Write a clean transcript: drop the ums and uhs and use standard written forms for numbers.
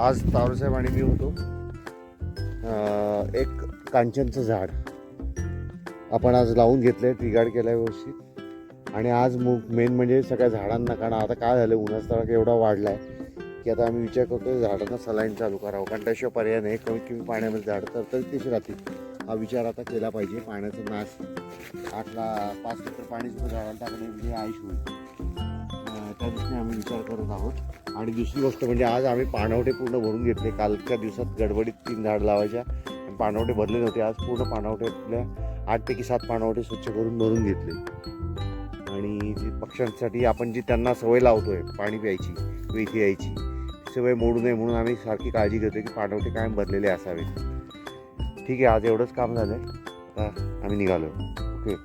आज तावरसाहेब आणि मी होतो. एक कांचनचं झाड आपण आज लावून घेतलंय, ट्रिगार्ड केलंय व्यवस्थित. आणि आज मेन म्हणजे सगळ्या झाडांना, कारण आता काय झालं, उन्हाचा तडाखा एवढा वाढला आहे की आता आम्ही विचार करतो झाडांना सलाईन चालू करावं, कारण त्याशिवाय पर्याय नाही. कमीत कमी पाण्यामध्ये झाडं तर तेच राहतील, हा विचार आता केला पाहिजे. पाण्याचा नाश, 5 लिटर पाणी सुद्धा झाडाला टाकणे म्हणजे आयुष होईल, त्या दृष्टीने आम्ही विचार करत आहोत. आणि दुसरी गोष्ट म्हणजे आज आम्ही पाणवठे पूर्ण भरून घेतले. कालच्या दिवसात गडबडीत 3 झाडं लावायच्या आणि पाणवठे भरले नव्हते. आज पूर्ण पाणवठ्यातल्या 8 पैकी 7 पाणवठे स्वच्छ करून भरून घेतले. आणि जी पक्ष्यांसाठी आपण जी त्यांना सवय लावतोय पाणी प्यायची, वेठी यायची, ती सवय मोडू नये म्हणून आम्ही सारखी काळजी घेतोय की पाणवठे कायम भरलेले असावेत. ठीक आहे, आज एवढंच काम झालं आहे. आता आम्ही निघालो. ओके.